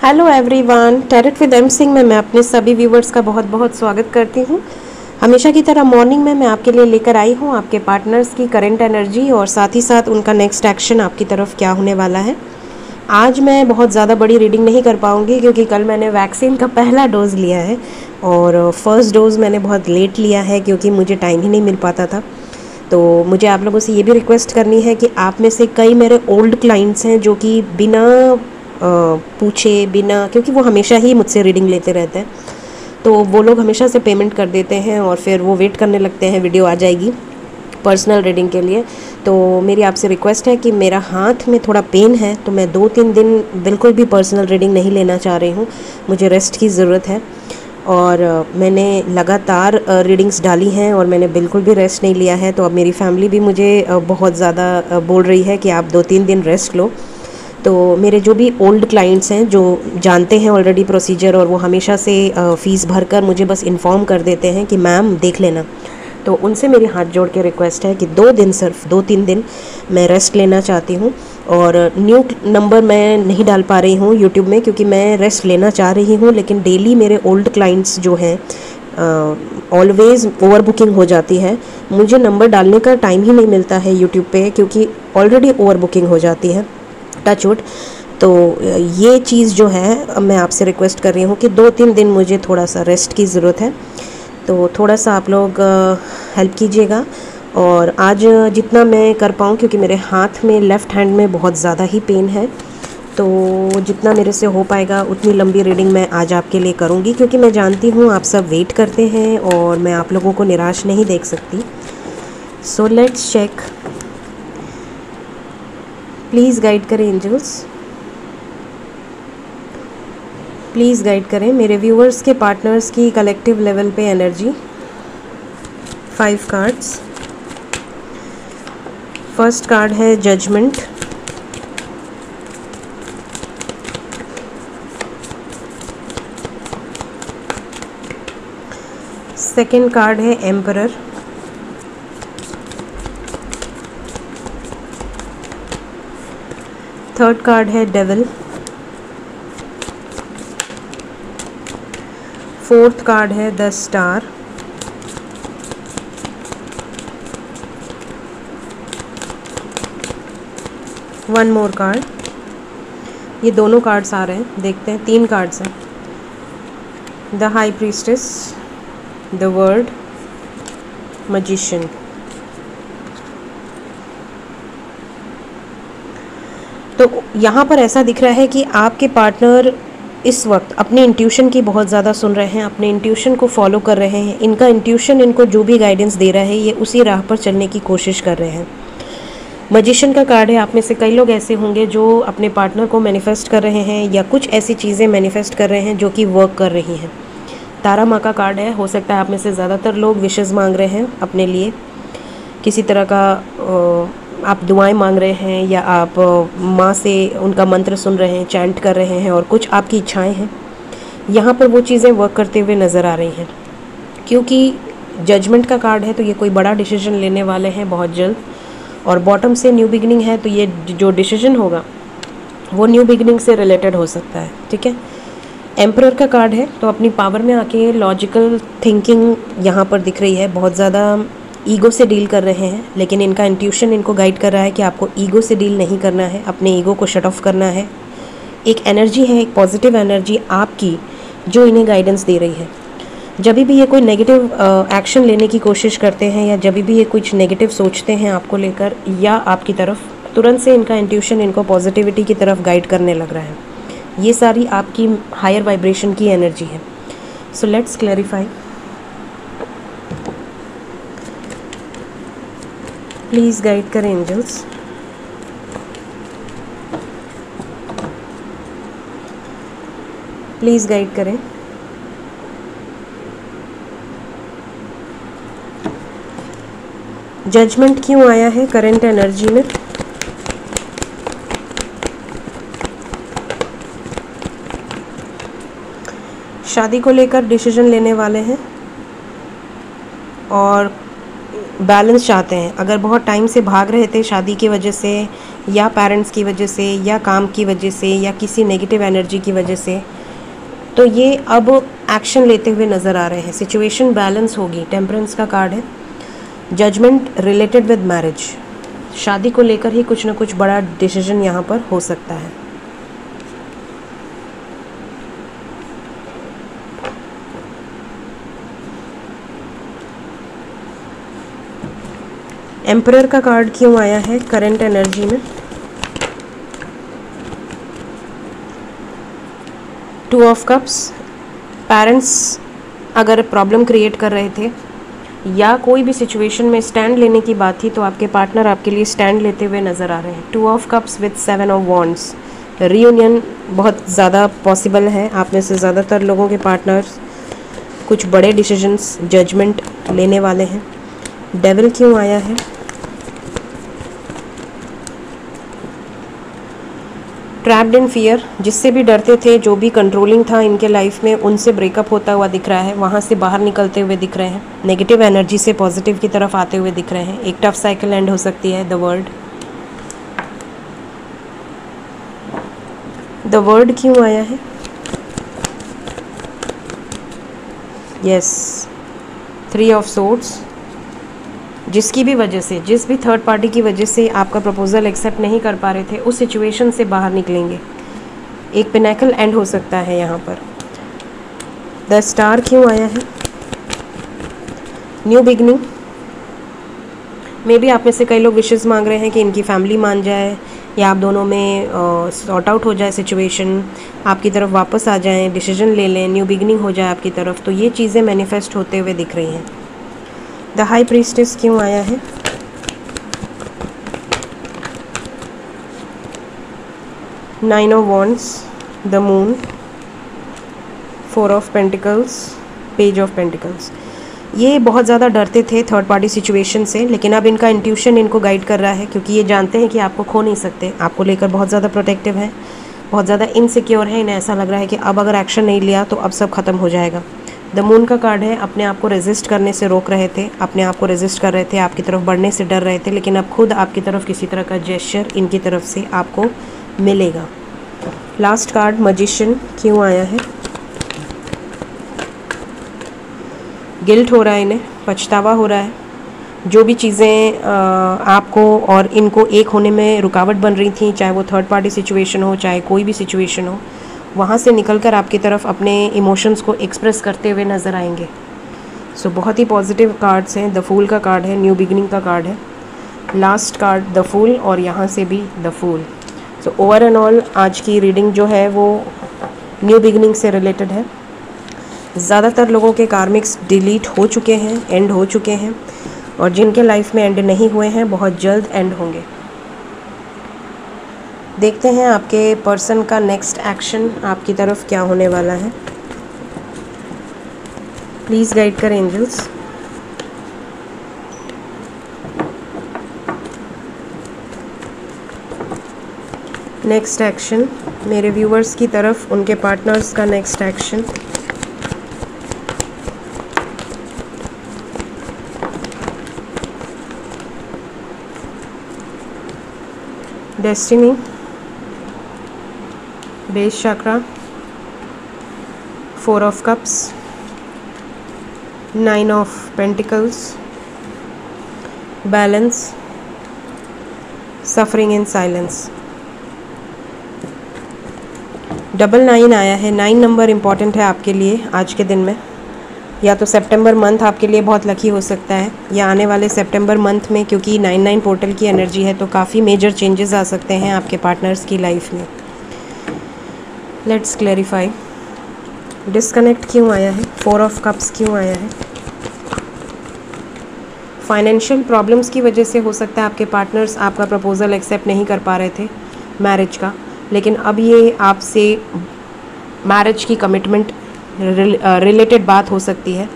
Hello everyone, tarot with M Singh में मैं अपने सभी व्यूवर्स का बहुत बहुत स्वागत करती हूँ। हमेशा की तरह मॉर्निंग में मैं आपके लिए लेकर आई हूँ आपके पार्टनर्स की करंट एनर्जी और साथ ही साथ उनका नेक्स्ट एक्शन आपकी तरफ क्या होने वाला है। आज मैं बहुत ज़्यादा बड़ी रीडिंग नहीं कर पाऊँगी क्योंकि कल मैंने वैक्सीन का पहला डोज़ लिया है और फर्स्ट डोज़ मैंने बहुत लेट लिया है क्योंकि मुझे टाइम ही नहीं मिल पाता था। तो मुझे आप लोगों से ये भी रिक्वेस्ट करनी है कि आप में से कई मेरे ओल्ड क्लाइंट्स हैं जो कि बिना पूछे बिना, क्योंकि वो हमेशा ही मुझसे रीडिंग लेते रहते हैं, तो वो लोग हमेशा से पेमेंट कर देते हैं और फिर वो वेट करने लगते हैं वीडियो आ जाएगी पर्सनल रीडिंग के लिए। तो मेरी आपसे रिक्वेस्ट है कि मेरा हाथ में थोड़ा पेन है, तो मैं 2-3 दिन बिल्कुल भी पर्सनल रीडिंग नहीं लेना चाह रही हूँ। मुझे रेस्ट की ज़रूरत है और मैंने लगातार रीडिंग्स डाली हैं और मैंने बिल्कुल भी रेस्ट नहीं लिया है। तो अब मेरी फैमिली भी मुझे बहुत ज़्यादा बोल रही है कि आप 2-3 दिन रेस्ट लो। तो मेरे जो भी ओल्ड क्लाइंट्स हैं जो जानते हैं ऑलरेडी प्रोसीजर और वो हमेशा से फ़ीस भरकर मुझे बस इन्फॉर्म कर देते हैं कि मैम देख लेना, तो उनसे मेरी हाथ जोड़ के रिक्वेस्ट है कि 2 दिन, सिर्फ 2-3 दिन मैं रेस्ट लेना चाहती हूँ। और न्यू नंबर मैं नहीं डाल पा रही हूँ यूट्यूब में क्योंकि मैं रेस्ट लेना चाह रही हूँ, लेकिन डेली मेरे ओल्ड क्लाइंट्स जो हैं ऑलवेज़ ओवर बुकिंग हो जाती है। मुझे नंबर डालने का टाइम ही नहीं मिलता है यूट्यूब पे क्योंकि ऑलरेडी ओवर बुकिंग हो जाती है, टच वुड। तो ये चीज़ जो है मैं आपसे रिक्वेस्ट कर रही हूँ कि 2-3 दिन मुझे थोड़ा सा रेस्ट की ज़रूरत है। तो थोड़ा सा आप लोग हेल्प कीजिएगा और आज जितना मैं कर पाऊँ, क्योंकि मेरे हाथ में लेफ़्ट हैंड में बहुत ज़्यादा ही पेन है, तो जितना मेरे से हो पाएगा उतनी लंबी रीडिंग मैं आज आपके लिए करूँगी क्योंकि मैं जानती हूँ आप सब वेट करते हैं और मैं आप लोगों को निराश नहीं देख सकती। So let's check. Please guide करें एंजल्स, प्लीज़ गाइड करें मेरे व्यूअर्स के पार्टनर्स की कलेक्टिव लेवल पे एनर्जी। 5 कार्ड्स। फर्स्ट कार्ड है जजमेंट, सेकेंड कार्ड है एम्परर, थर्ड कार्ड है डेविल, फोर्थ कार्ड है the star, one more card. ये दोनों कार्ड्स आ रहे हैं, देखते हैं। 3 कार्ड्स हैं। The high priestess, the word, magician. तो यहाँ पर ऐसा दिख रहा है कि आपके पार्टनर इस वक्त अपने इंट्यूशन की बहुत ज़्यादा सुन रहे हैं, अपने इंट्यूशन को फॉलो कर रहे हैं। इनका इंट्यूशन इनको जो भी गाइडेंस दे रहा है ये उसी राह पर चलने की कोशिश कर रहे हैं। मैजिशियन का कार्ड है। आप में से कई लोग ऐसे होंगे जो अपने पार्टनर को मैनिफेस्ट कर रहे हैं या कुछ ऐसी चीज़ें मैनिफेस्ट कर रहे हैं जो कि वर्क कर रही हैं। तारा माँ का कार्ड है। हो सकता है आप में से ज़्यादातर लोग विशेज़ मांग रहे हैं अपने लिए, किसी तरह का आप दुआएं मांग रहे हैं या आप माँ से उनका मंत्र सुन रहे हैं, चैंट कर रहे हैं और कुछ आपकी इच्छाएं हैं। यहाँ पर वो चीज़ें वर्क करते हुए नज़र आ रही हैं क्योंकि जजमेंट का कार्ड है, तो ये कोई बड़ा डिसीजन लेने वाले हैं बहुत जल्द। और बॉटम से न्यू बिगिनिंग है, तो ये जो डिसीजन होगा वो न्यू बिगिनिंग से रिलेटेड हो सकता है। ठीक है। एम्परर का कार्ड है, तो अपनी पावर में आके लॉजिकल थिंकिंग यहाँ पर दिख रही है। बहुत ज़्यादा ईगो से डील कर रहे हैं, लेकिन इनका इंट्यूशन इनको गाइड कर रहा है कि आपको ईगो से डील नहीं करना है, अपने ईगो को शट ऑफ करना है। एक एनर्जी है, एक पॉजिटिव एनर्जी आपकी जो इन्हें गाइडेंस दे रही है। जब भी ये कोई नेगेटिव एक्शन लेने की कोशिश करते हैं या जब भी ये कुछ नेगेटिव सोचते हैं आपको लेकर या आपकी तरफ, तुरंत से इनका इंट्यूशन इनको पॉजिटिविटी की तरफ गाइड करने लग रहा है। ये सारी आपकी हायर वाइब्रेशन की एनर्जी है। So let's clarify. Please guide करें एंजल्स। प्लीज़ गाइड करें। जजमेंट क्यों आया है करंट एनर्जी में? शादी को लेकर डिसीजन लेने वाले हैं और बैलेंस चाहते हैं। अगर बहुत टाइम से भाग रहे थे शादी की वजह से या पेरेंट्स की वजह से या काम की वजह से या किसी नेगेटिव एनर्जी की वजह से, तो ये अब एक्शन लेते हुए नज़र आ रहे हैं। सिचुएशन बैलेंस होगी। टेम्परेंस का कार्ड है। जजमेंट रिलेटेड विद मैरिज, शादी को लेकर ही कुछ ना कुछ बड़ा डिसीजन यहाँ पर हो सकता है। एम्परर का कार्ड क्यों आया है करंट एनर्जी में? टू ऑफ कप्स, पेरेंट्स अगर प्रॉब्लम क्रिएट कर रहे थे या कोई भी सिचुएशन में स्टैंड लेने की बात थी, तो आपके पार्टनर आपके लिए स्टैंड लेते हुए नज़र आ रहे हैं। Two of cups with 7 of wands, reunion बहुत ज़्यादा पॉसिबल है। आप में से ज़्यादातर लोगों के पार्टनर्स कुछ बड़े डिसीजंस, जजमेंट लेने वाले हैं। डेविल क्यों आया है? ट्रैप्ड इन फियर, जिससे भी डरते थे, जो भी कंट्रोलिंग था इनके लाइफ में, उनसे ब्रेकअप होता हुआ दिख रहा है, वहाँ से बाहर निकलते हुए दिख रहे हैं। नेगेटिव एनर्जी से पॉजिटिव की तरफ आते हुए दिख रहे हैं। एक टफ साइकिल एंड हो सकती है। द वर्ड क्यों आया है? यस, 3 ऑफ सोर्ड्स, जिसकी भी वजह से, जिस भी थर्ड पार्टी की वजह से आपका प्रपोजल एक्सेप्ट नहीं कर पा रहे थे, उस सिचुएशन से बाहर निकलेंगे। एक पिनैकल एंड हो सकता है यहाँ पर। द स्टार क्यों आया है? न्यू बिगनिंग, मे बी आप में से कई लोग विशेस मांग रहे हैं कि इनकी फैमिली मान जाए या आप दोनों में सॉर्ट आउट हो जाए सिचुएशन, आपकी तरफ वापस आ जाएं, डिसीजन ले लें, न्यू बिगनिंग हो जाए आपकी तरफ। तो ये चीज़ें मैनिफेस्ट होते हुए दिख रही हैं। द हाई प्रीस्टेस क्यों आया है? Nine of wands, the moon, 4 of pentacles, page of pentacles. ये बहुत ज़्यादा डरते थे थर्ड पार्टी सिचुएशन से, लेकिन अब इनका इंट्यूशन इनको गाइड कर रहा है, क्योंकि ये जानते हैं कि आपको खो नहीं सकते। आपको लेकर बहुत ज़्यादा प्रोटेक्टिव है, बहुत ज़्यादा इनसिक्योर है। इन्हें ऐसा लग रहा है कि अब अगर एक्शन नहीं लिया तो अब सब खत्म हो जाएगा। द मून का कार्ड है। अपने आप को रेजिस्ट करने से रोक रहे थे, अपने आप को रेजिस्ट कर रहे थे, आपकी तरफ बढ़ने से डर रहे थे, लेकिन अब खुद आपकी तरफ किसी तरह का जेस्चर इनकी तरफ से आपको मिलेगा। लास्ट कार्ड मैजिशियन क्यों आया है? गिल्ट हो रहा है, इन्हें पछतावा हो रहा है। जो भी चीज़ें आपको और इनको एक होने में रुकावट बन रही थी, चाहे वो थर्ड पार्टी सिचुएशन हो, चाहे कोई भी सिचुएशन हो, वहाँ से निकलकर आपकी तरफ अपने इमोशंस को एक्सप्रेस करते हुए नज़र आएंगे। सो बहुत ही पॉजिटिव कार्ड्स हैं। द फूल का कार्ड है, न्यू बिगिनिंग का कार्ड है। लास्ट कार्ड द फूल और यहाँ से भी the fool. So over and all आज की रीडिंग जो है वो न्यू बिगिनिंग से रिलेटेड है। ज़्यादातर लोगों के कार्मिक्स डिलीट हो चुके हैं, एंड हो चुके हैं, और जिनके लाइफ में एंड नहीं हुए हैं बहुत जल्द एंड होंगे। देखते हैं आपके पर्सन का नेक्स्ट एक्शन आपकी तरफ क्या होने वाला है। प्लीज़ गाइड करें एंजल्स। नेक्स्ट एक्शन मेरे व्यूवर्स की तरफ, उनके पार्टनर्स का next action. Destiny, base chakra, 4 of cups, 9 of pentacles, balance, suffering in silence. 999 आया है। 9 नंबर इम्पॉर्टेंट है आपके लिए आज के दिन में। या तो सितंबर मंथ आपके लिए बहुत लकी हो सकता है, या आने वाले सितंबर मंथ में, क्योंकि 99 पोर्टल की एनर्जी है, तो काफ़ी मेजर चेंजेस आ सकते हैं आपके पार्टनर्स की लाइफ में। Let's clarify. डिस्कनेक्ट क्यों आया है? 4 ऑफ कप्स क्यों आया है? फाइनेंशियल प्रॉब्लम्स की वजह से हो सकता है आपके पार्टनर्स आपका प्रपोजल एक्सेप्ट नहीं कर पा रहे थे मैरिज का, लेकिन अब ये आपसे मैरिज की कमिटमेंट रिलेटेड बात हो सकती है।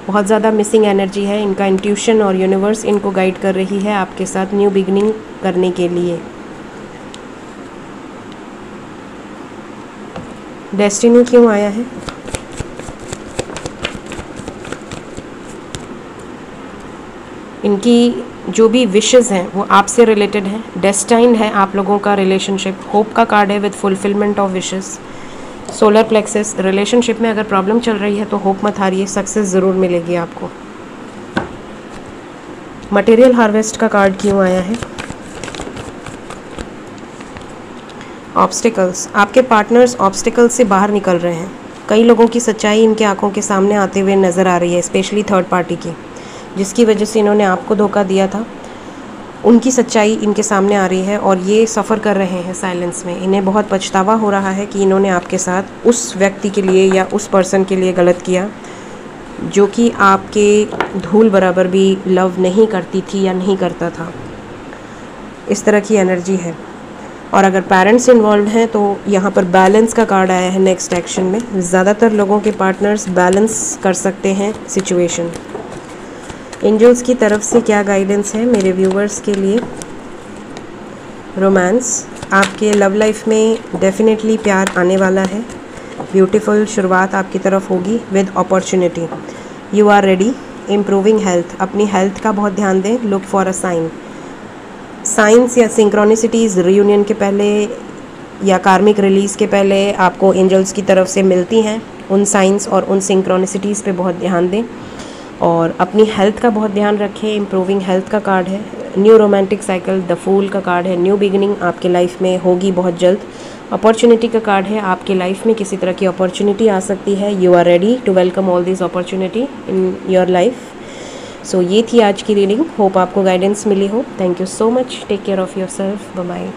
बहुत ज़्यादा मिसिंग एनर्जी है। इनका इंट्यूशन और यूनिवर्स इनको गाइड कर रही है आपके साथ न्यू बिगिनिंग करने के लिए। डेस्टिनी क्यों आया है? इनकी जो भी विशेस हैं वो आपसे रिलेटेड हैं, डेस्टाइंड है आप लोगों का रिलेशनशिप। होप का कार्ड है with fulfilment of wishes. Solar plexus, relationship में अगर प्रॉब्लम चल रही है तो होप मत हारिए, सक्सेस ज़रूर मिलेगी आपको। मटेरियल हार्वेस्ट का कार्ड क्यों आया है? ऑब्स्टिकल्स, आपके पार्टनर्स ऑब्स्टिकल्स से बाहर निकल रहे हैं। कई लोगों की सच्चाई इनके आंखों के सामने आते हुए नज़र आ रही है, स्पेशली थर्ड पार्टी की, जिसकी वजह से इन्होंने आपको धोखा दिया था। उनकी सच्चाई इनके सामने आ रही है और ये सफ़र कर रहे हैं साइलेंस में। इन्हें बहुत पछतावा हो रहा है कि इन्होंने आपके साथ उस व्यक्ति के लिए या उस पर्सन के लिए गलत किया जो कि आपके धूल बराबर भी लव नहीं करती थी या नहीं करता था। इस तरह की एनर्जी है। और अगर पेरेंट्स इन्वॉल्व हैं तो यहाँ पर बैलेंस का कार्ड आया है नेक्स्ट एक्शन में। ज़्यादातर लोगों के पार्टनर्स बैलेंस कर सकते हैं सिचुएशन। एंजल्स की तरफ से क्या गाइडेंस है मेरे व्यूवर्स के लिए? रोमांस, आपके लव लाइफ में डेफिनेटली प्यार आने वाला है। ब्यूटीफुल शुरुआत आपकी तरफ होगी with opportunity. You are ready. Improving health, अपनी हेल्थ का बहुत ध्यान दें। Look for a sign. Signs या सिंक्रोनिसिटीज़ रियूनियन के पहले या कार्मिक रिलीज़ के पहले आपको एंजल्स की तरफ से मिलती हैं। उन साइंस और उन सिंक्रोनिसिटीज़ पे बहुत ध्यान दें और अपनी हेल्थ का बहुत ध्यान रखें। इम्प्रूविंग हेल्थ का कार्ड है। New romantic cycle, the fool का कार्ड है। न्यू बिगिनिंग आपके लाइफ में होगी बहुत जल्द। अपॉर्चुनिटी का कार्ड है। आपके लाइफ में किसी तरह की अपॉर्चुनिटी आ सकती है। You are ready to welcome all this opportunity in your life. So ये थी आज की रीडिंग। होप आपको गाइडेंस मिली हो। Thank you so much. Take care of yourself. Bye bye.